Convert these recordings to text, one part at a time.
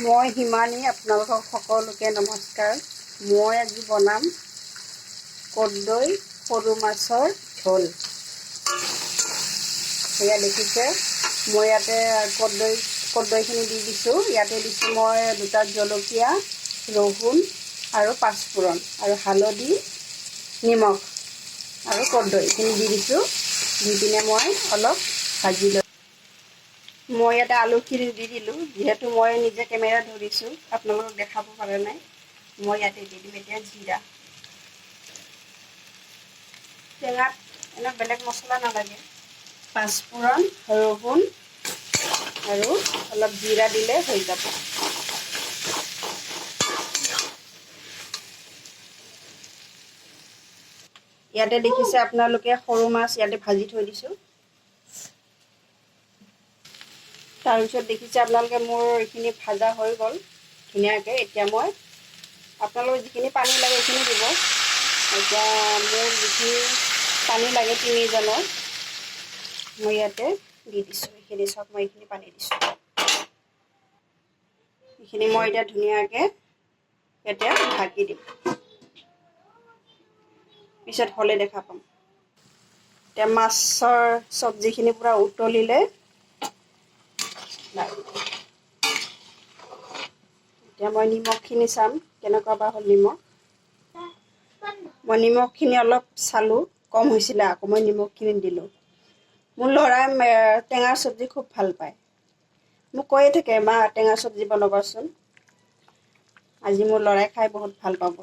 মই হিমানী আপোনালোকক সকলোকে নমস্কাৰ। মই আজি বনাম কৰ্দৈ সৰু মাছৰ ঝোল। সেয়া দেখিছে মই ইয়াতে কৰ্দৈখিনি দি দিছোঁ। ইয়াতে দিছোঁ মই 2টা জলকীয়া, ৰহুন আৰু পাঁচফোৰণ আৰু হালধি, নিমখ আৰু কৰ্দৈখিনি দি দিছোঁ। দি পিনে মই অলপ ভাজি লৈ মই ইয়াতে আলুখিনি দি দিলোঁ। যিহেতু মই নিজে কেমেৰা ধৰিছোঁ, আপোনালোকক দেখাব পৰা নাই। মই ইয়াতে দি দিম এতিয়া জিৰা। টেঙাত এনে বেলেগ মছলা নালাগে। পাঁচফোৰণ, ৰহুন আৰু অলপ জিৰা দিলে হৈ যাব। ইয়াতে দেখিছে আপোনালোকে সৰু মাছ ইয়াতে ভাজি থৈ দিছোঁ। তাৰপিছত দেখিছে আপোনালোকে মোৰ এইখিনি ভাজা হৈ গ'ল ধুনীয়াকৈ। এতিয়া মই আপোনালোকৰ যিখিনি পানী লাগে সেইখিনি দিব। এতিয়া মোৰ যিখিনি পানী লাগে 3জনৰ মই ইয়াতে দি দিছোঁ। এইখিনি চব মই এইখিনি পানী দিছোঁ। এইখিনি মই এতিয়া ধুনীয়াকৈ এতিয়া ঢাকি দিম। পিছত হ'লে দেখা পাম। এতিয়া মাছৰ চব্জিখিনি পূৰা উতলিলে এতিয়া মই নিমখখিনি চাম কেনেকুৱা বা হ'ল নিমখ। মই নিমখখিনি অলপ চালোঁ, কম হৈছিলে, আকৌ মই নিমখখিনি দিলোঁ। মোৰ ল'ৰাই টেঙাৰ চব্জি খুব ভাল পায়। মোক কৈয়ে থাকে, মা টেঙাৰ চব্জি বনাবাচোন। আজি মোৰ ল'ৰাই খাই বহুত ভাল পাব।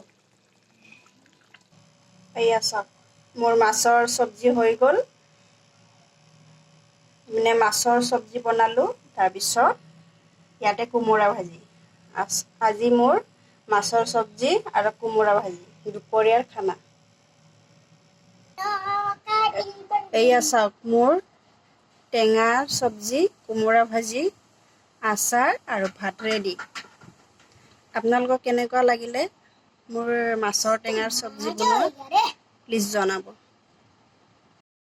এয়া চাওক মোৰ মাছৰ চব্জি হৈ গ'ল। মানে মাছৰ চব্জি বনালোঁ। তাৰপিছত ইয়াতে কোমোৰা ভাজি। আজি মোৰ মাছৰ চব্জি আৰু কোমোৰা ভাজি দুপৰীয়াৰ খানা। এয়া চাওক মোৰ টেঙাৰ চব্জি, কোমোৰা ভাজি, আচাৰ আৰু ভাত ৰেডি। আপোনালোকক কেনেকুৱা লাগিলে মোৰ মাছৰ টেঙাৰ চব্জি বনোৱা প্লিজ জনাব।